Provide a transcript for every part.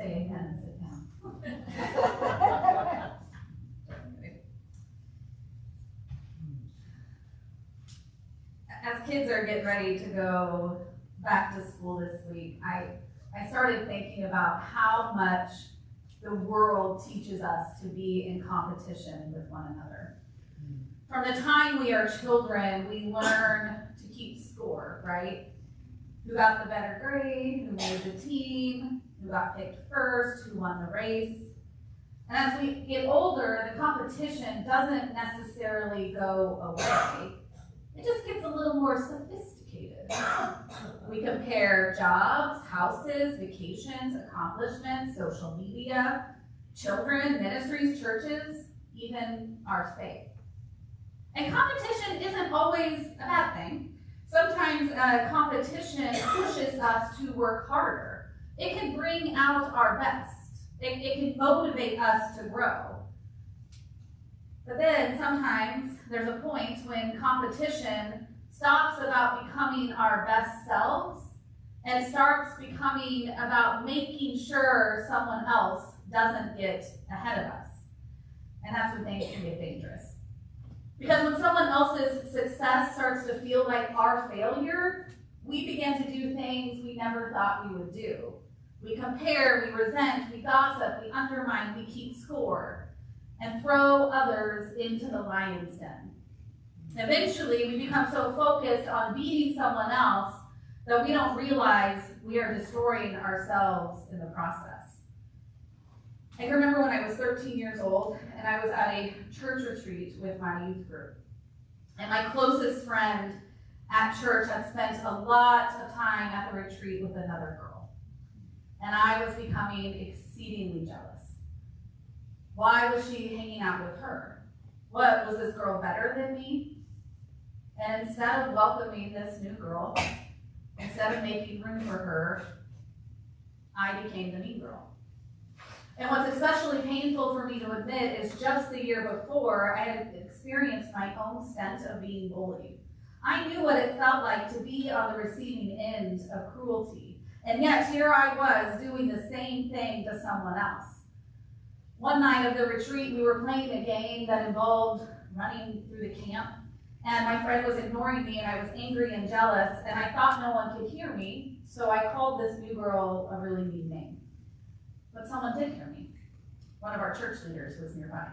say amen and sit down. As kids are getting ready to go back to school this week, I started thinking about how much the world teaches us to be in competition with one another. From the time we are children, we learn to keep score, right? Who got the better grade, who made the team, who got picked first, who won the race. And as we get older, the competition doesn't necessarily go away. It just gets a little more sophisticated. We compare jobs, houses, vacations, accomplishments, social media, children, ministries, churches, even our faith. And competition isn't always a bad thing. Sometimes competition pushes us to work harder. It can bring out our best. It can motivate us to grow. But then sometimes there's a point when competition stops about becoming our best selves and starts becoming about making sure someone else doesn't get ahead of us. And that's when things can get dangerous. Because when someone else's success starts to feel like our failure, we begin to do things we never thought we would do. We compare, we resent, we gossip, we undermine, we keep score, and throw others into the lion's den. Eventually, we become so focused on beating someone else that we don't realize we are destroying ourselves in the process. I can remember when I was 13 years old, and I was at a church retreat with my youth group. And my closest friend at church had spent a lot of time at the retreat with another girl. And I was becoming exceedingly jealous. Why was she hanging out with her? What, was this girl better than me? And instead of welcoming this new girl, instead of making room for her, I became the mean girl. And what's especially painful for me to admit is just the year before, I had experienced my own stint of being bullied. I knew what it felt like to be on the receiving end of cruelty. And yet here I was doing the same thing to someone else. One night of the retreat, we were playing a game that involved running through the camp. And my friend was ignoring me, and I was angry and jealous, and I thought no one could hear me, so I called this new girl a really mean name. But someone did hear me. One of our church leaders was nearby.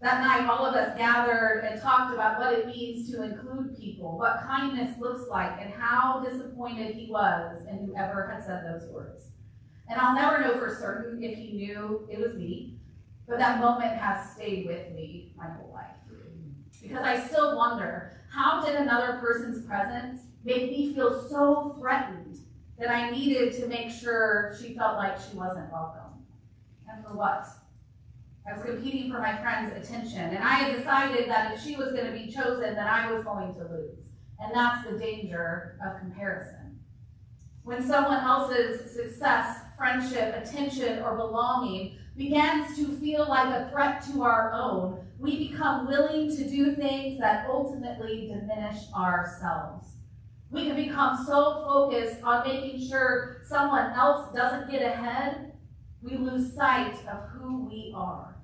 That night, all of us gathered and talked about what it means to include people, what kindness looks like, and how disappointed he was in whoever had said those words. And I'll never know for certain if he knew it was me, but that moment has stayed with me my whole life. Because I still wonder, how did another person's presence make me feel so threatened that I needed to make sure she felt like she wasn't welcome? And for what? I was competing for my friend's attention, and I had decided that if she was going to be chosen, then I was going to lose. And that's the danger of comparison. When someone else's success, friendship, attention, or belonging begins to feel like a threat to our own, we become willing to do things that ultimately diminish ourselves. We can become so focused on making sure someone else doesn't get ahead, we lose sight of who we are.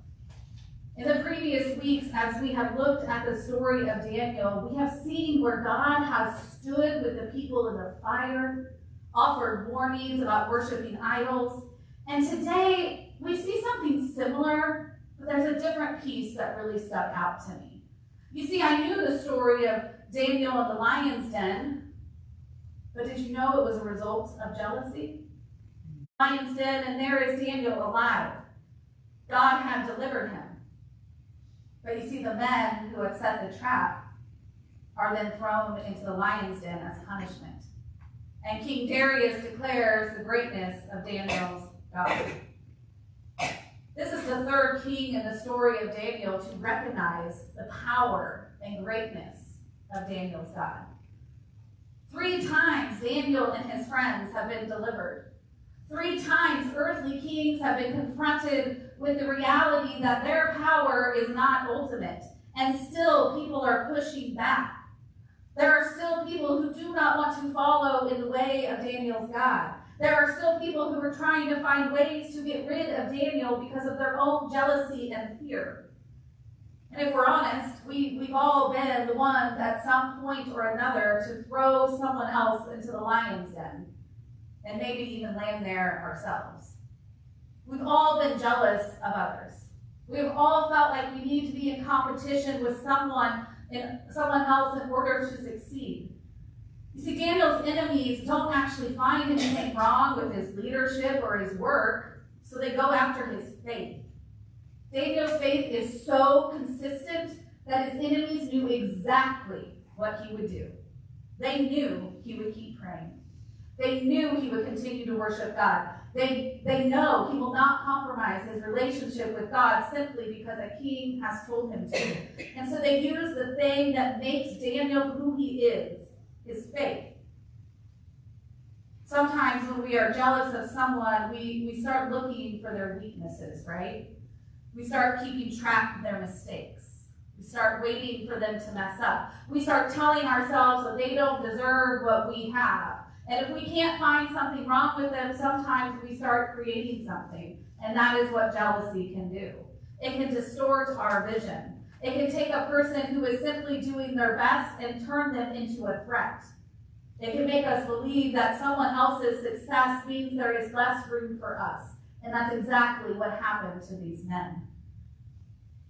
In the previous weeks, as we have looked at the story of Daniel, we have seen where God has stood with the people in the fire, offered warnings about worshiping idols, and today we see something similar, but there's a different piece that really stuck out to me. You see, I knew the story of Daniel in the lion's den, but did you know it was a result of jealousy? Lion's den, and there is Daniel alive. God had delivered him. But you see, the men who had set the trap are then thrown into the lion's den as punishment. And King Darius declares the greatness of Daniel's God. This is the third king in the story of Daniel to recognize the power and greatness of Daniel's God. 3 times Daniel and his friends have been delivered. 3 times earthly kings have been confronted with the reality that their power is not ultimate, and still people are pushing back. There are still people who do not want to follow in the way of Daniel's God. There are still people who are trying to find ways to get rid of Daniel because of their own jealousy and fear. And if we're honest, we've all been the ones at some point or another to throw someone else into the lion's den, and maybe even land there ourselves. We've all been jealous of others. We've all felt like we need to be in competition with someone else in order to succeed. You see, Daniel's enemies don't actually find anything wrong with his leadership or his work, so they go after his faith. Daniel's faith is so consistent that his enemies knew exactly what he would do. They knew he would keep praying. They knew he would continue to worship God. They know he will not compromise his relationship with God simply because a king has told him to. And so they use the thing that makes Daniel who he is, his faith. Sometimes when we are jealous of someone, we start looking for their weaknesses, right? We start keeping track of their mistakes. We start waiting for them to mess up. We start telling ourselves that they don't deserve what we have. And if we can't find something wrong with them, sometimes we start creating something. And that is what jealousy can do. It can distort our vision. It can take a person who is simply doing their best and turn them into a threat. It can make us believe that someone else's success means there is less room for us. And that's exactly what happened to these men.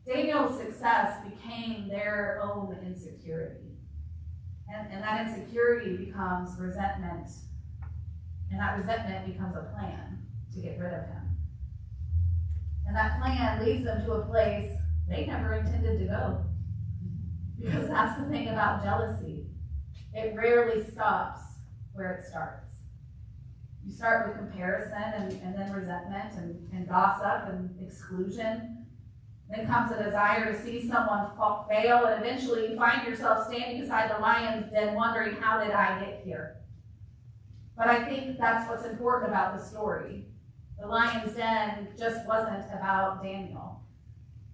Daniel's success became their own insecurity. And that insecurity becomes resentment. And that resentment becomes a plan to get rid of him. And that plan leads them to a place they never intended to go. Because that's the thing about jealousy. It rarely stops where it starts. You start with comparison and then resentment and gossip and exclusion. Then comes a desire to see someone fail, and eventually you find yourself standing beside the lion's den wondering, how did I get here? But I think that's what's important about the story. The lion's den just wasn't about Daniel.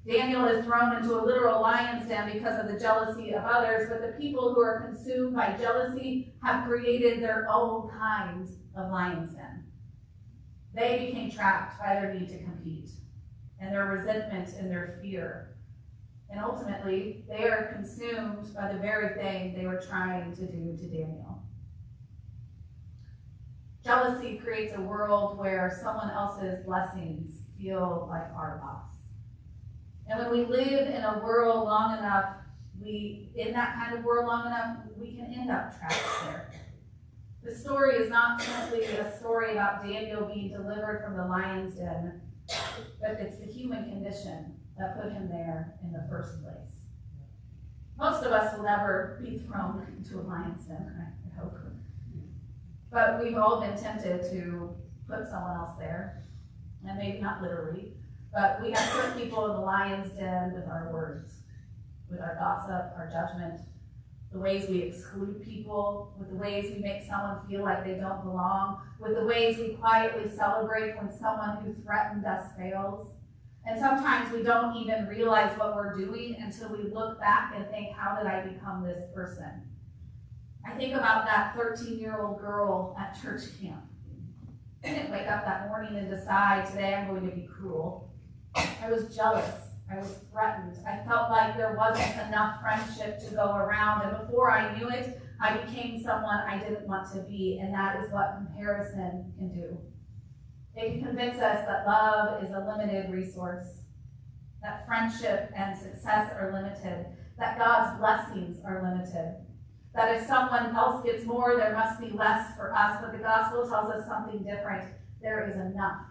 Daniel is thrown into a literal lion's den because of the jealousy of others, but the people who are consumed by jealousy have created their own kind of lion's den. They became trapped by their need to compete, and their resentment and their fear. And ultimately, they are consumed by the very thing they were trying to do to Daniel. Jealousy creates a world where someone else's blessings feel like our loss. And when we live in a world long enough, we can end up trapped there. The story is not simply a story about Daniel being delivered from the lion's den, but it's the human condition that put him there in the first place. Most of us will never be thrown into a lion's den, I hope. But we've all been tempted to put someone else there, and maybe not literally, but we have put people in the lion's den with our words, with our gossip, our judgment, the ways we exclude people, with the ways we make someone feel like they don't belong, with the ways we quietly celebrate when someone who threatened us fails. And sometimes we don't even realize what we're doing until we look back and think, how did I become this person? I think about that 13-year-old girl at church camp. I didn't wake up that morning and decide, today I'm going to be cruel. I was jealous. I was threatened. I felt like there wasn't enough friendship to go around. And before I knew it, I became someone I didn't want to be. And that is what comparison can do. It can convince us that love is a limited resource, that friendship and success are limited, that God's blessings are limited, that if someone else gets more, there must be less for us. But the gospel tells us something different. There is enough.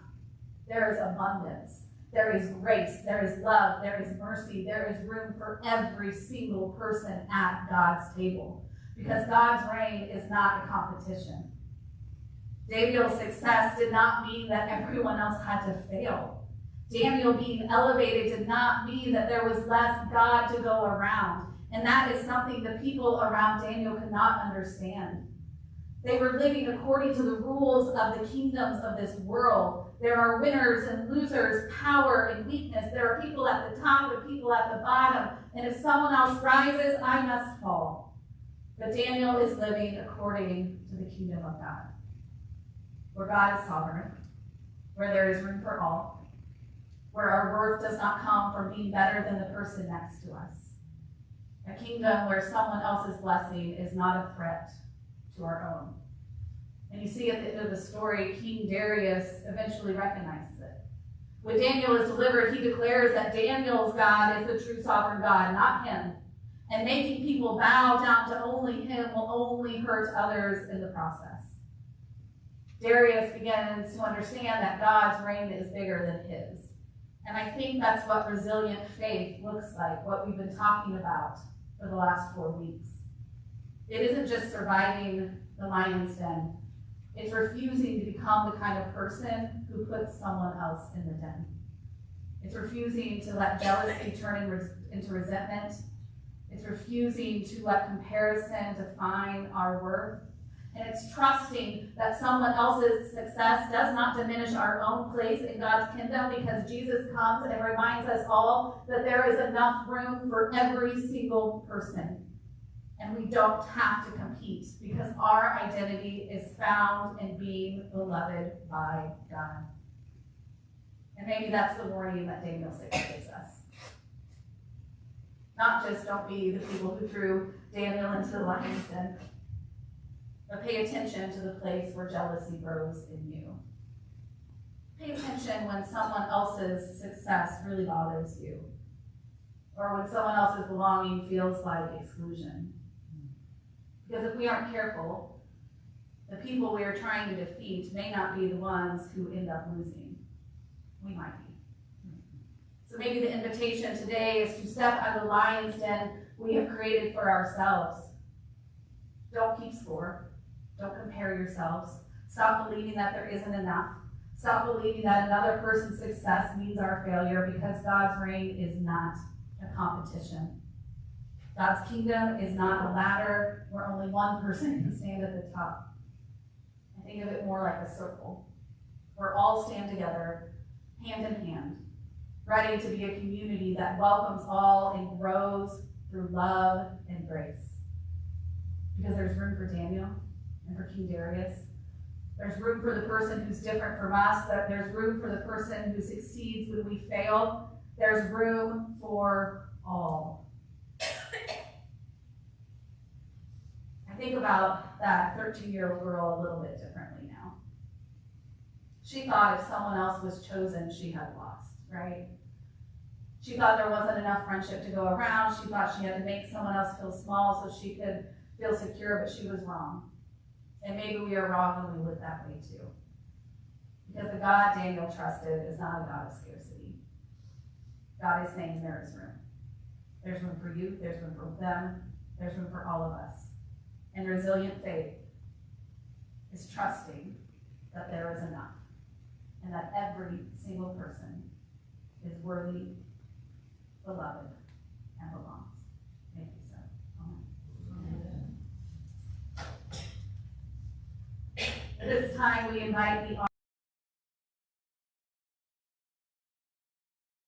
There is abundance. There is grace, there is love, there is mercy, there is room for every single person at God's table. Because God's reign is not a competition. Daniel's success did not mean that everyone else had to fail. Daniel being elevated did not mean that there was less God to go around. And that is something the people around Daniel could not understand. They were living according to the rules of the kingdoms of this world. There are winners and losers, power and weakness. There are people at the top and people at the bottom. And if someone else rises, I must fall. But Daniel is living according to the kingdom of God. where God is sovereign, where there is room for all, where our worth does not come from being better than the person next to us. A kingdom where someone else's blessing is not a threat to our own. And you see at the end of the story, King Darius eventually recognizes it. When Daniel is delivered, he declares that Daniel's God is the true sovereign God, not him. And making people bow down to only him will only hurt others in the process. Darius begins to understand that God's reign is bigger than his. And I think that's what resilient faith looks like, what we've been talking about for the last 4 weeks. It isn't just surviving the lion's den. It's refusing to become the kind of person who puts someone else in the den. It's refusing to let jealousy turn into resentment. It's refusing to let comparison define our worth. And it's trusting that someone else's success does not diminish our own place in God's kingdom, because Jesus comes and reminds us all that there is enough room for every single person. And we don't have to compete, because our identity is found in being beloved by God. And maybe that's the warning that Daniel 6 gives us. Not just don't be the people who threw Daniel into the lion's den, but pay attention to the place where jealousy grows in you. Pay attention when someone else's success really bothers you, or when someone else's belonging feels like exclusion. Because if we aren't careful, the people we are trying to defeat may not be the ones who end up losing. We might be. So maybe the invitation today is to step out of the lion's den we have created for ourselves. Don't keep score. Don't compare yourselves. Stop believing that there isn't enough. Stop believing that another person's success means our failure, because God's reign is not a competition. God's kingdom is not a ladder where only one person can stand at the top. I think of it more like a circle, where all stand together, hand in hand, ready to be a community that welcomes all and grows through love and grace. Because there's room for Daniel and for King Darius. There's room for the person who's different from us. There's room for the person who succeeds when we fail. There's room for all. I think about that 13-year-old girl a little bit differently now. She thought if someone else was chosen, she had lost, right? She thought there wasn't enough friendship to go around. She thought she had to make someone else feel small so she could feel secure, but she was wrong. And maybe we are wrong when we live that way too. Because the God Daniel trusted is not a God of scarcity. God is saying there is room. There's room for you, there's room for them, there's room for all of us. And resilient faith is trusting that there is enough, and that every single person is worthy, beloved, and belongs. Thank you, sir. Amen. At this time, we invite the